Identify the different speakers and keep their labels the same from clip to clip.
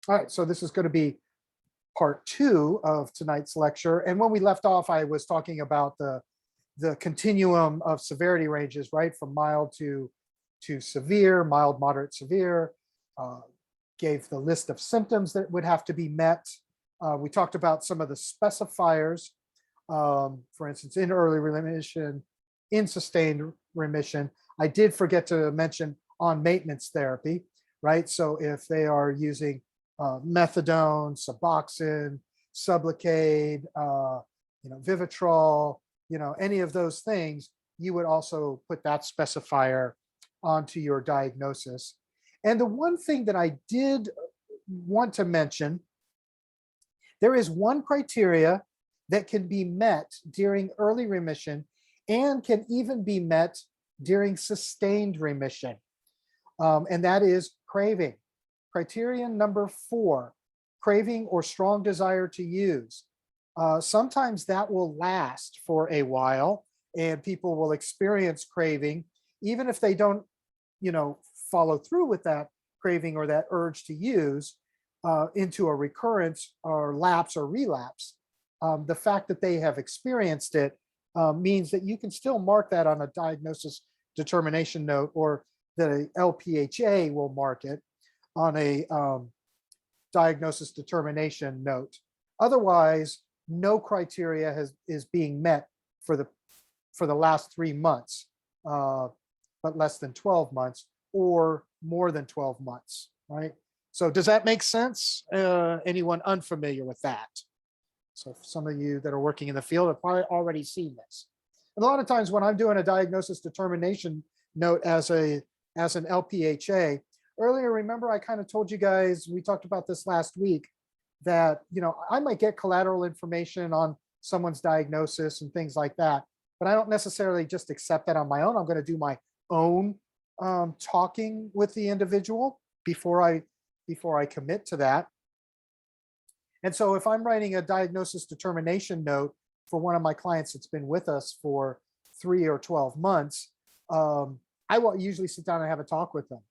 Speaker 1: All right, so this is going to be part 2 of tonight's lecture. And when we left off, I was talking about the continuum of severity ranges, right? From mild to severe, mild, moderate, severe. Gave the list of symptoms that would have to be met. We talked about some of the specifiers, for instance, in early remission, in sustained remission. I did forget to mention on maintenance therapy, right? So if they are using methadone, Suboxone, Sublocade, Vivitrol, any of those things, you would also put that specifier onto your diagnosis. And the one thing that I did want to mention, there is one criteria that can be met during early remission and can even be met during sustained remission. And that is craving. Criterion number 4, craving or strong desire to use. Sometimes that will last for a while and people will experience craving, even if they don't, follow through with that craving or that urge to use into a recurrence or lapse or relapse. The fact that they have experienced it means that you can still mark that on a diagnosis determination note, or that a LPHA will mark it on a diagnosis determination note. Otherwise, no criteria is being met for the last 3 months, but less than 12 months or more than 12 months, right? So does that make sense? Anyone unfamiliar with that? So some of you that are working in the field have probably already seen this. And a lot of times when I'm doing a diagnosis determination note as an LPHA, earlier, remember I kind of told you guys, we talked about this last week, that I might get collateral information on someone's diagnosis and things like that, but I don't necessarily just accept that on my own. I'm going to do my own talking with the individual before I commit to that. And so if I'm writing a diagnosis determination note for one of my clients that's been with us for 3 or 12 months, I will usually sit down and have a talk with them.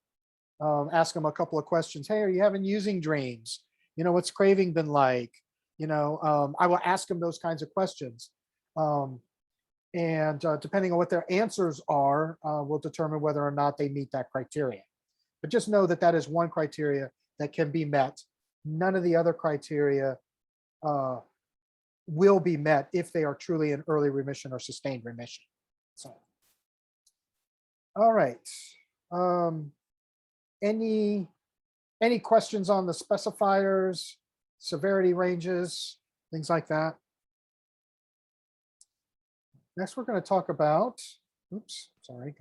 Speaker 1: Ask them a couple of questions. Hey, are you having using dreams? What's craving been like? I will ask them those kinds of questions. And depending on what their answers are, will determine whether or not they meet that criteria. But just know that that is one criteria that can be met. None of the other criteria will be met if they are truly in early remission or sustained remission. So, all right. Any questions on the specifiers, severity ranges, things like that? Next, we're going to talk about, oops, sorry.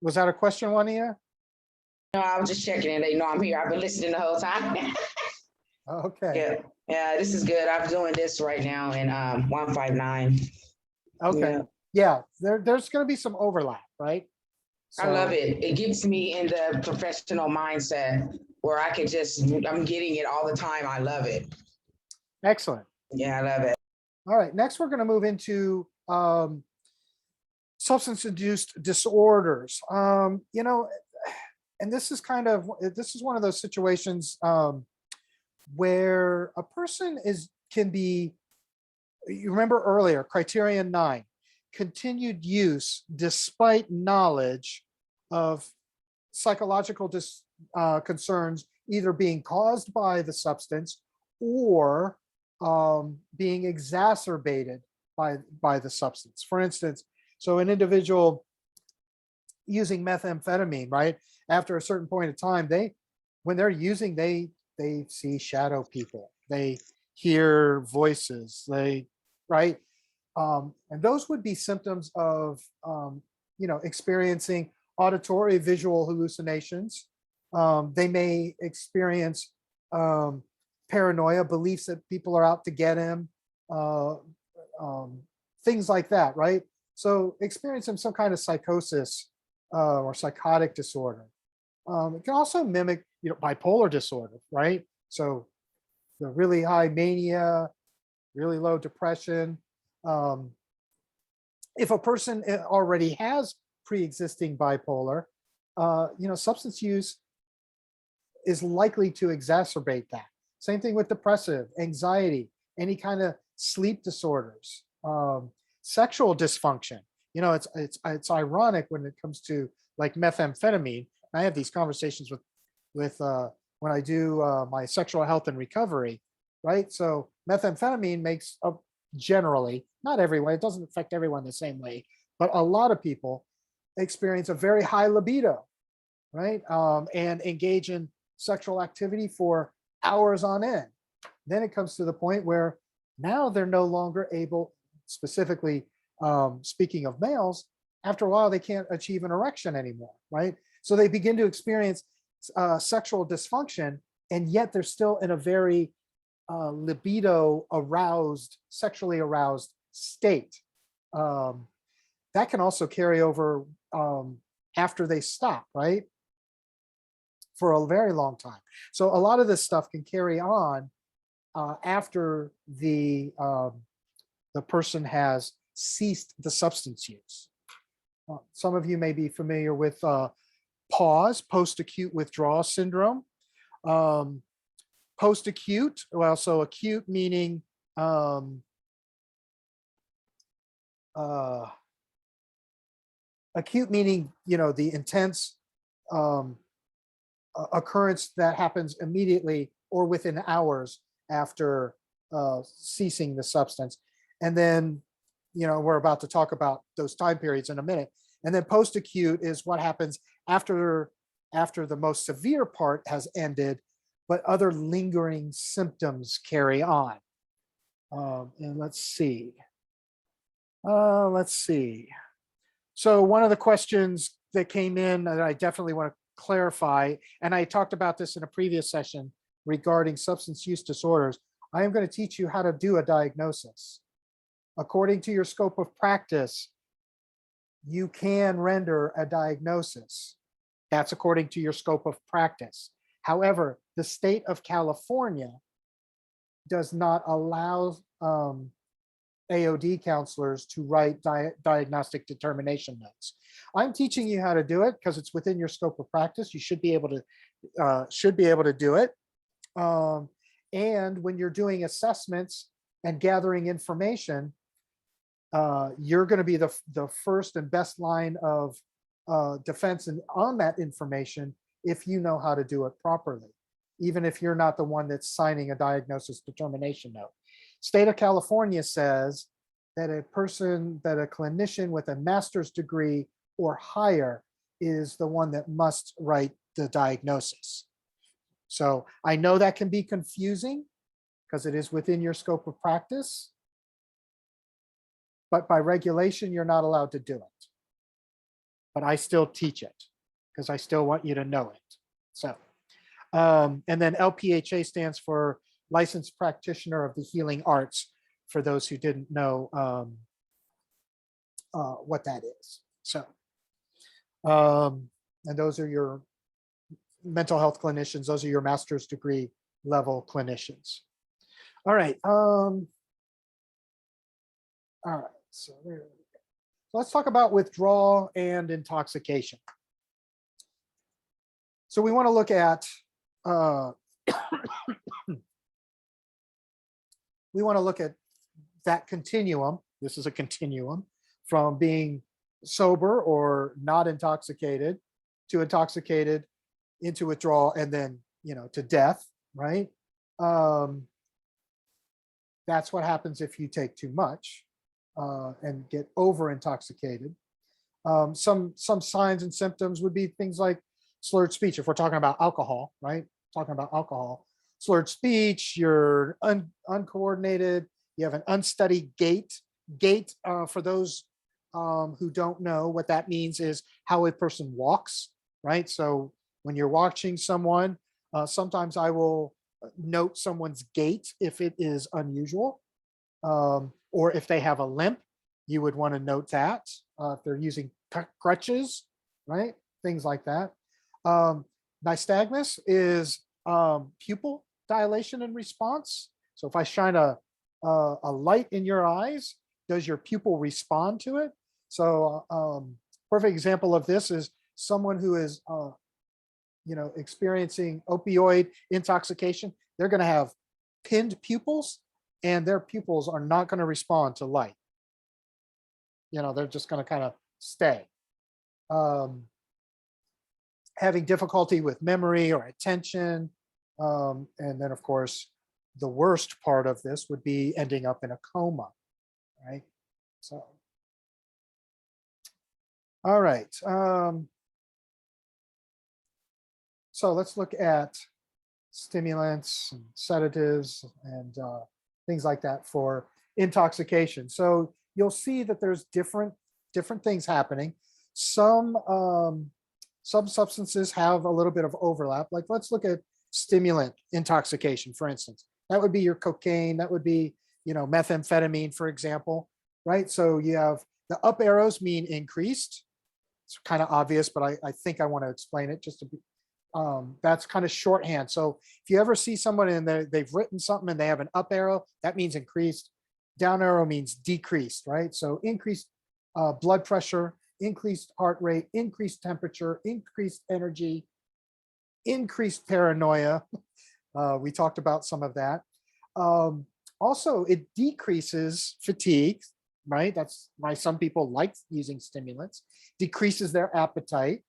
Speaker 1: Was that a question, Juania?
Speaker 2: No, I was just checking in. They know I'm here. I've been listening the whole time.
Speaker 1: Okay.
Speaker 2: Yeah, this is good. I'm doing this right now in 159.
Speaker 1: Okay. Yeah, there's going to be some overlap, right?
Speaker 2: So, I love it. It gets me in the professional mindset where I can I'm getting it all the time. I love it.
Speaker 1: Excellent.
Speaker 2: Yeah, I love it.
Speaker 1: All right, next we're going to move into substance-induced disorders. And this is one of those situations where a person can be, you remember earlier, criterion 9, continued use despite knowledge of psychological concerns either being caused by the substance or being exacerbated by the substance. For instance, so an individual using methamphetamine, right? After a certain point of time, when they're using, they see shadow people, they hear voices, right? And those would be symptoms of, experiencing auditory visual hallucinations. They may experience paranoia, beliefs that people are out to get him, things like that, right? So experiencing some kind of psychosis or psychotic disorder. It can also mimic, bipolar disorder, right? So the really high mania, really low depression. If a person already has pre-existing bipolar, substance use is likely to exacerbate that. Same thing with depressive, anxiety, any kind of sleep disorders, sexual dysfunction. It's ironic when it comes to like methamphetamine. I have these conversations with when I do my sexual health and recovery, right? So methamphetamine makes generally, not everyone, it doesn't affect everyone the same way, but a lot of people experience a very high libido, right? And engage in sexual activity for hours on end. Then it comes to the point where now they're no longer able, specifically speaking of males, after a while they can't achieve an erection anymore, right? So they begin to experience sexual dysfunction, and yet they're still in a very libido aroused, sexually aroused state. That can also carry over after they stop, right? For a very long time. So a lot of this stuff can carry on after the person has ceased the substance use. Some of you may be familiar with PAWS, post-acute withdrawal syndrome. Post-acute, well, so acute meaning the intense occurrence that happens immediately or within hours after ceasing the substance. And then, we're about to talk about those time periods in a minute. And then post-acute is what happens after the most severe part has ended, but other lingering symptoms carry on. And let's see. So one of the questions that came in that I definitely want to clarify, and I talked about this in a previous session regarding substance use disorders, I am going to teach you how to do a diagnosis. According to your scope of practice, you can render a diagnosis. That's according to your scope of practice. However, the state of California does not allow AOD counselors to write diagnostic determination notes. I'm teaching you how to do it because it's within your scope of practice. You should be able to do it. And when you're doing assessments and gathering information, you're going to be the first and best line of defense on that information if you know how to do it properly, even if you're not the one that's signing a diagnosis determination note. State of California says that a clinician with a master's degree or higher is the one that must write the diagnosis. So I know that can be confusing because it is within your scope of practice, but by regulation, you're not allowed to do it. But I still teach it because I still want you to know it. So, and then LPHA stands for Licensed Practitioner of the Healing Arts, for those who didn't know what that is. So, and those are your mental health clinicians. Those are your master's degree level clinicians. All right. All right. So there we go. Let's talk about withdrawal and intoxication. So we want to look at that continuum. This is a continuum from being sober or not intoxicated to intoxicated into withdrawal and then, to death, right? That's what happens if you take too much and get over intoxicated. Some signs and symptoms would be things like slurred speech. If we're talking about alcohol, right? Slurred speech, you're uncoordinated, you have an unsteady gait. Gait, for those who don't know, what that means is how a person walks, right? So when you're watching someone, sometimes I will note someone's gait if it is unusual, or if they have a limp, you would want to note that. If they're using crutches, right? Things like that. Nystagmus is pupil dilation and response. So if I shine a light in your eyes, does your pupil respond to it? So perfect example of this is someone who is, experiencing opioid intoxication, they're going to have pinned pupils, and their pupils are not going to respond to light. They're just going to kind of stay. Having difficulty with memory or attention. And then, of course, the worst part of this would be ending up in a coma, right? So, all right. So let's look at stimulants and sedatives and things like that for intoxication. So you'll see that there's different things happening. Some substances have a little bit of overlap. Like, let's look at stimulant intoxication, for instance. That would be your cocaine. That would be, methamphetamine, for example, right? So you have the up arrows mean increased. It's kind of obvious, but I think I want to explain it just to be, that's kind of shorthand. So if you ever see someone and they've written something and they have an up arrow, that means increased. Down arrow means decreased, right? So increased blood pressure, increased heart rate, increased temperature, increased energy, increased paranoia. We talked about some of that. Also, it decreases fatigue, right? That's why some people like using stimulants. Decreases their appetite.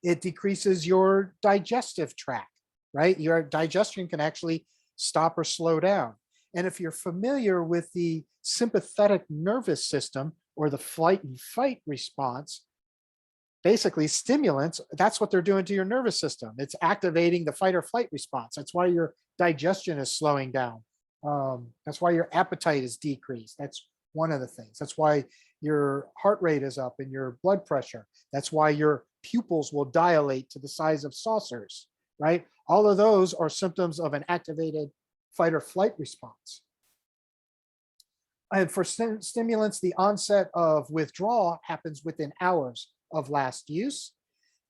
Speaker 1: It decreases your digestive tract, right? Your digestion can actually stop or slow down. And if you're familiar with the sympathetic nervous system or the flight and fight response, basically stimulants, that's what they're doing to your nervous system. It's activating the fight or flight response. That's why your digestion is slowing down. That's why your appetite is decreased. That's one of the things. That's why your heart rate is up and your blood pressure. That's why your pupils will dilate to the size of saucers, right? All of those are symptoms of an activated fight or flight response. And for stimulants, the onset of withdrawal happens within hours of last use,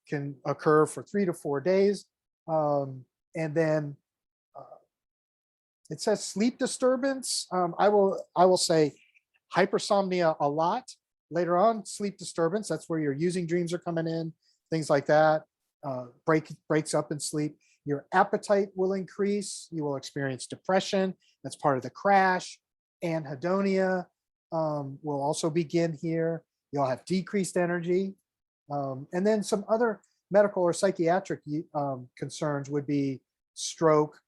Speaker 1: can occur for 3 to 4 days. And then it says sleep disturbance. I will say hypersomnia a lot. Later on, sleep disturbance, that's where your using dreams are coming in, things like that. Breaks up in sleep. Your appetite will increase. You will experience depression. That's part of the crash. Anhedonia will also begin here. You'll have decreased energy. And then some other medical or psychiatric concerns would be stroke,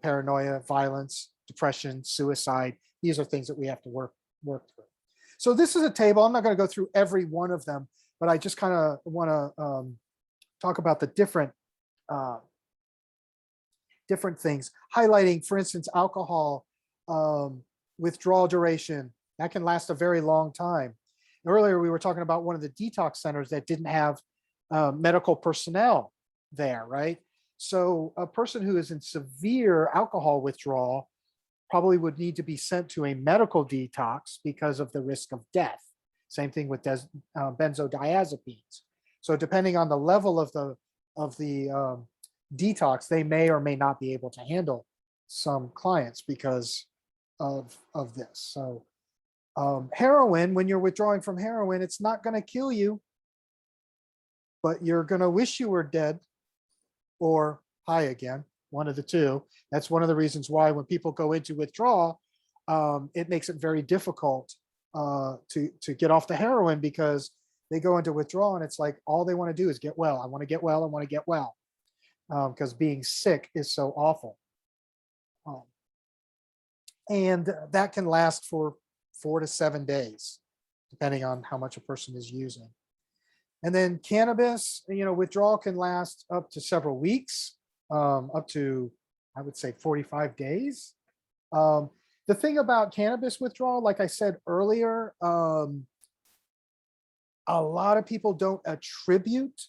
Speaker 1: paranoia, violence, depression, suicide. These are things that we have to work through. So this is a table. I'm not going to go through every one of them, but I just kind of want to talk about the different things, highlighting, for instance, alcohol withdrawal duration. That can last a very long time. Earlier, we were talking about one of the detox centers that didn't have medical personnel there, right? So a person who is in severe alcohol withdrawal probably would need to be sent to a medical detox because of the risk of death. Same thing with benzodiazepines. So depending on the level of the detox, they may or may not be able to handle some clients because of this. So heroin, when you're withdrawing from heroin, it's not going to kill you, but you're going to wish you were dead or high again, one of the two. That's one of the reasons why when people go into withdrawal, it makes it very difficult to get off the heroin, because they go into withdrawal and it's like all they want to do is get well. I want to get well. I want to get well, because being sick is so awful. And that can last for 4 to 7 days, depending on how much a person is using. And then cannabis, withdrawal can last up to several weeks, up to, I would say, 45 days. The thing about cannabis withdrawal, like I said earlier, a lot of people don't attribute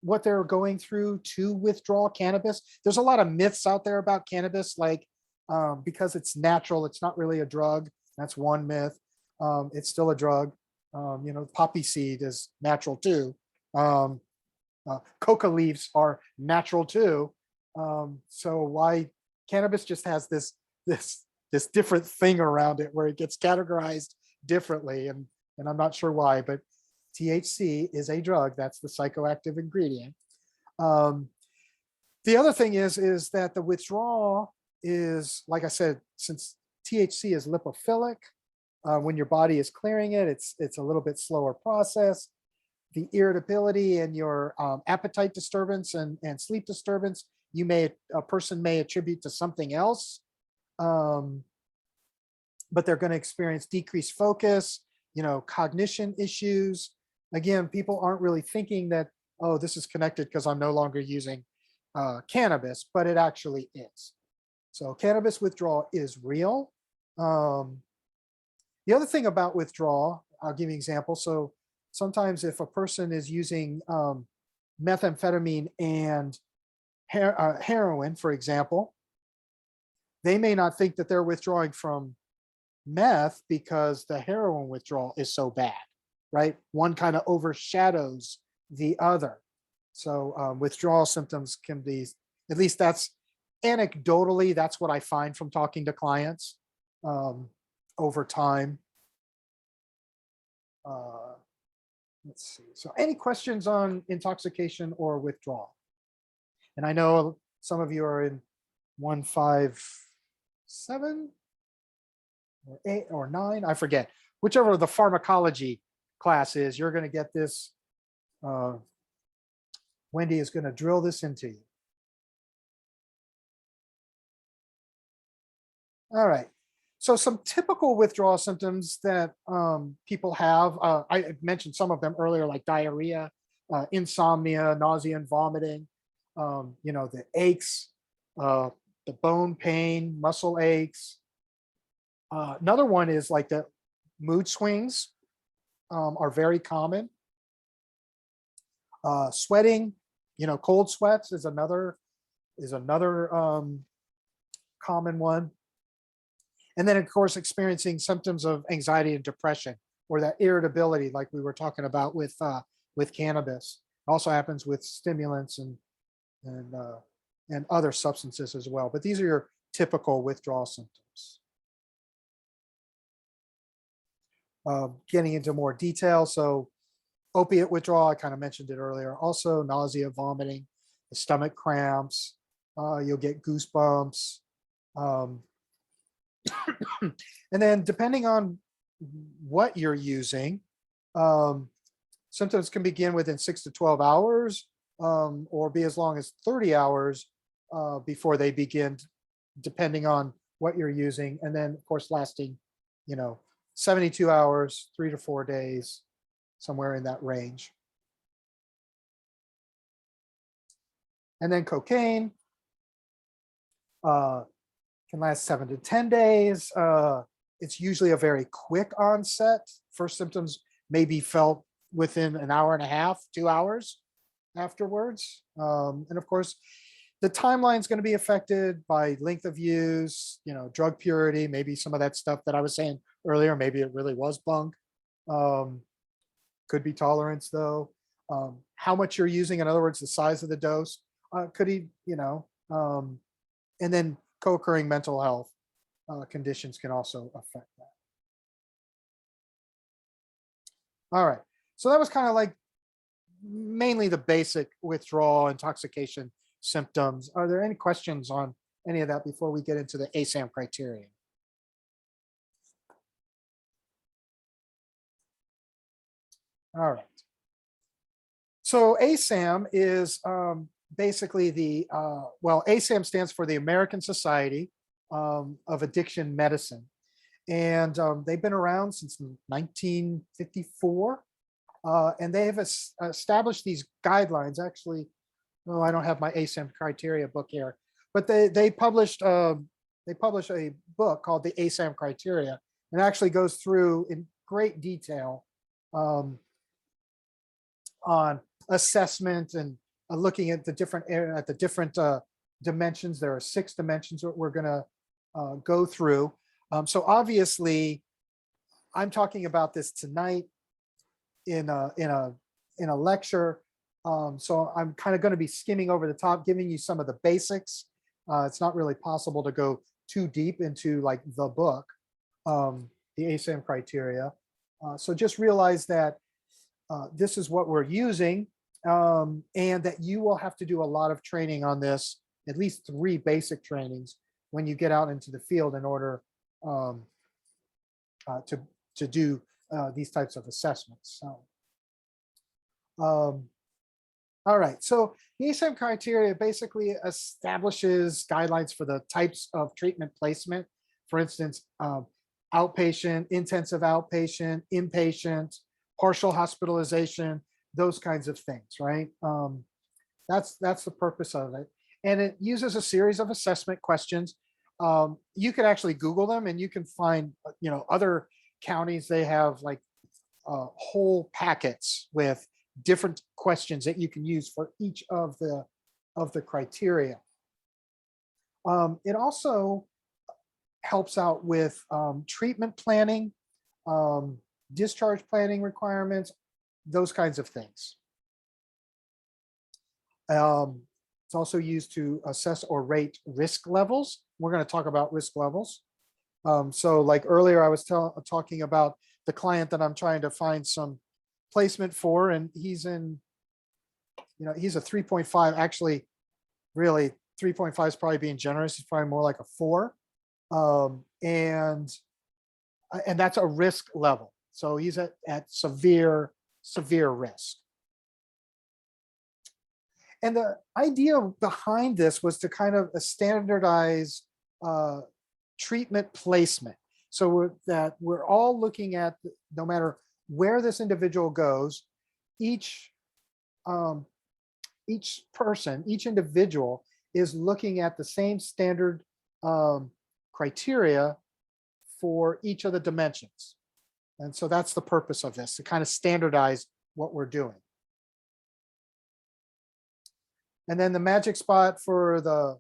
Speaker 1: what they're going through to withdraw cannabis. There's a lot of myths out there about cannabis, like because it's natural, it's not really a drug. That's one myth. It's still a drug. Poppy seed is natural too. Coca leaves are natural too. So why cannabis just has this different thing around it where it gets categorized differently, and I'm not sure why, but THC is a drug. That's the psychoactive ingredient. The other thing is that the withdrawal is, like I said, since THC is lipophilic, when your body is clearing it, it's a little bit slower process. The irritability and your appetite disturbance and sleep disturbance, a person may attribute to something else, but they're going to experience decreased focus, cognition issues. Again, people aren't really thinking that, oh, this is connected because I'm no longer using cannabis, but it actually is. So cannabis withdrawal is real. The other thing about withdrawal, I'll give you an example. So sometimes if a person is using methamphetamine and heroin, for example, they may not think that they're withdrawing from meth because the heroin withdrawal is so bad, right? One kind of overshadows the other. So withdrawal symptoms can be, at least that's anecdotally, that's what I find from talking to clients over time. Let's see. So any questions on intoxication or withdrawal? And I know some of you are in 157 or 8 or 9, I forget. Whichever the pharmacology class is, you're going to get this. Wendy is going to drill this into you. All right. So some typical withdrawal symptoms that people have, I mentioned some of them earlier, like diarrhea, insomnia, nausea and vomiting, the aches, the bone pain, muscle aches. Another one is like the mood swings are very common. Sweating, cold sweats is another common one. And then, of course, experiencing symptoms of anxiety and depression, or that irritability, like we were talking about with cannabis. It also happens with stimulants and other substances as well. But these are your typical withdrawal symptoms. Getting into more detail, so opiate withdrawal, I kind of mentioned it earlier. Also, nausea, vomiting, the stomach cramps. You'll get goosebumps. And then depending on what you're using, symptoms can begin within 6 to 12 hours or be as long as 30 hours before they begin, depending on what you're using. And then, of course, lasting, 72 hours, 3 to 4 days, somewhere in that range. And then cocaine can last 7 to 10 days. It's usually a very quick onset. First symptoms may be felt within an hour and a half, 2 hours afterwards. And of course, the timeline is going to be affected by length of use, drug purity, maybe some of that stuff that I was saying earlier. Maybe it really was bunk. Could be tolerance though. How much you're using, in other words, the size of the dose, could he, and then co-occurring mental health conditions can also affect that. All right, so that was kind of like mainly the basic withdrawal intoxication symptoms. Are there any questions on any of that before we get into the ASAM criteria? All right. So ASAM is basically the, ASAM stands for the American Society of Addiction Medicine. And they've been around since 1954. And they have established these guidelines. Actually, I don't have my ASAM criteria book here, but they published a book called the ASAM criteria, and actually goes through in great detail on assessment and looking at the different dimensions. There are 6 dimensions that we're going to go through. So obviously, I'm talking about this tonight in a lecture. So I'm kind of going to be skimming over the top, giving you some of the basics. It's not really possible to go too deep into like the book, the ASAM criteria. So just realize that this is what we're using, and that you will have to do a lot of training on this, at least 3 basic trainings when you get out into the field in order um, to do these types of assessments. So, all right, so the ASAM criteria basically establishes guidelines for the types of treatment placement. For instance, outpatient, intensive outpatient, inpatient, partial hospitalization, those kinds of things, right? That's the purpose of it. And it uses a series of assessment questions. You can actually Google them and you can find, other counties, they have like whole packets with different questions that you can use for each of the criteria. It also helps out with treatment planning, discharge planning requirements, those kinds of things. It's also used to assess or rate risk levels. We're going to talk about risk levels. So like earlier, I was talking about the client that I'm trying to find some placement for, and he's in, he's a 3.5. Actually, really 3.5 is probably being generous. It's probably more like a 4. And that's a risk level. So he's at severe risk. And the idea behind this was to kind of standardize treatment placement, so that we're all looking at, no matter where this individual goes, each person, each individual is looking at the same standard criteria for each of the dimensions. And so that's the purpose of this, to kind of standardize what we're doing. And then the magic spot for the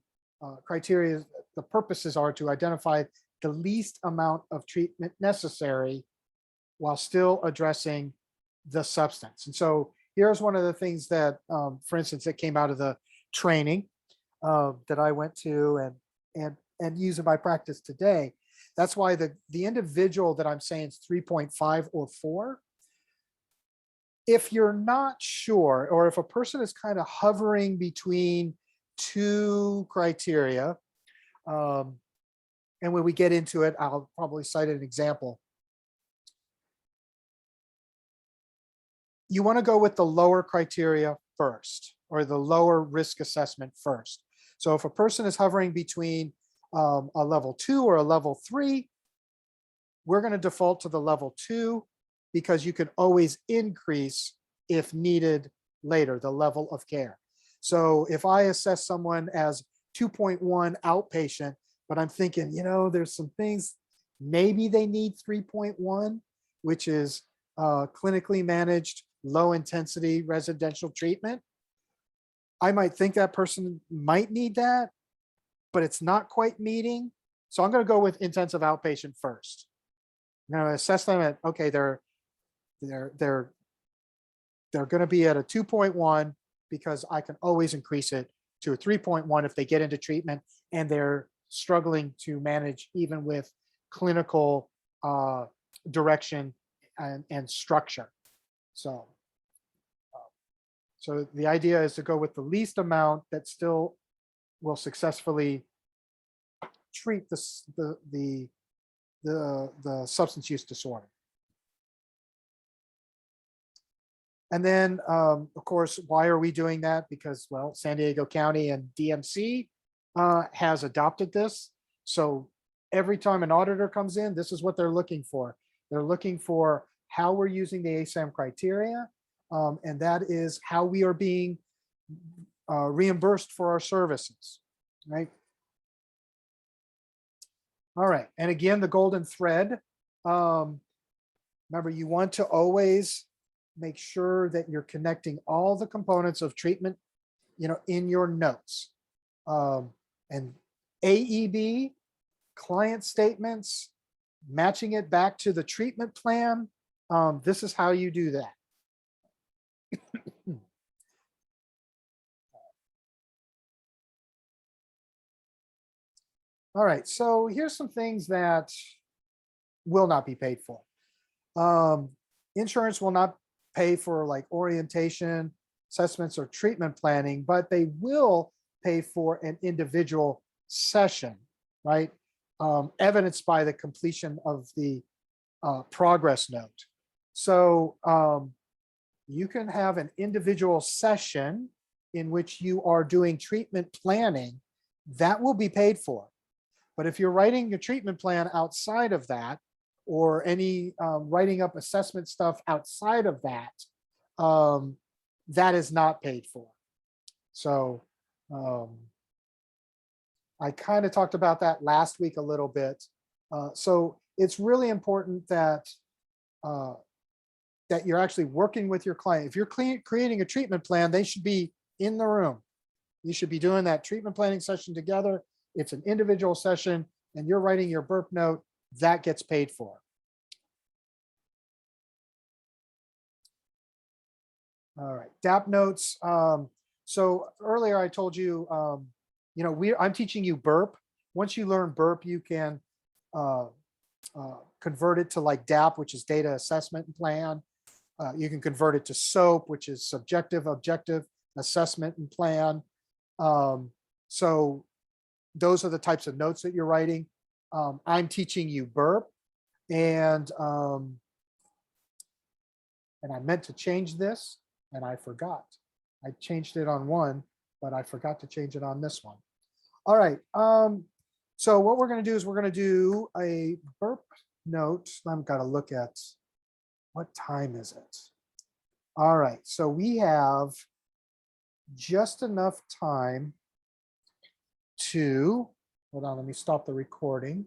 Speaker 1: criteria, the purposes are to identify the least amount of treatment necessary while still addressing the substance. And so here's one of the things that, for instance, that came out of the training that I went to and use in my practice today. That's why the individual that I'm saying is 3.5 or 4. If you're not sure, or if a person is kind of hovering between 2 criteria, and when we get into it, I'll probably cite an example. You want to go with the lower criteria first, or the lower risk assessment first. So if a person is hovering between a level 2 or a level 3, we're going to default to the level 2, because you can always increase, if needed later, the level of care. So if I assess someone as 2.1 outpatient, but I'm thinking, there's some things, maybe they need 3.1, which is clinically managed, low intensity residential treatment. I might think that person might need that, but it's not quite meeting. So I'm going to go with intensive outpatient first. I'm going to assess them at, okay, they're going to be at a 2.1, because I can always increase it to a 3.1 if they get into treatment and they're struggling to manage even with clinical direction and structure. So the idea is to go with the least amount that still will successfully treat the substance use disorder. And then, of course, why are we doing that? Because, well, San Diego County and DMC has adopted this. So every time an auditor comes in, this is what they're looking for. They're looking for how we're using the ASAM criteria, and that is how we are being reimbursed for our services, right? All right, and again, the golden thread. Remember, you want to always make sure that you're connecting all the components of treatment, in your notes. And AEB, client statements, matching it back to the treatment plan. This is how you do that. All right, so here's some things that will not be paid for. Insurance will not pay for like orientation, assessments, or treatment planning, but they will pay for an individual session, right? Evidenced by the completion of the progress note. So you can have an individual session in which you are doing treatment planning that will be paid for. But if you're writing a treatment plan outside of that, or any writing up assessment stuff outside of that, that is not paid for. So I kind of talked about that last week a little bit. So it's really important that that you're actually working with your client. If you're creating a treatment plan, they should be in the room. You should be doing that treatment planning session together. It's an individual session and you're writing your burp note, that gets paid for. All right, DAP notes. So earlier I told you, you know, I'm teaching you burp. Once you learn burp, you can convert it to like DAP, which is data assessment and plan. You can convert it to SOAP, which is subjective, objective assessment and plan. So those are the types of notes that you're writing. I'm teaching you burp, and I meant to change this and I forgot. I changed it on one, but I forgot to change it on this one. All right. So what we're going to do is we're going to do a burp note. I've got to look at what time is it. All right. So we have just enough time to, hold on, let me stop the recording.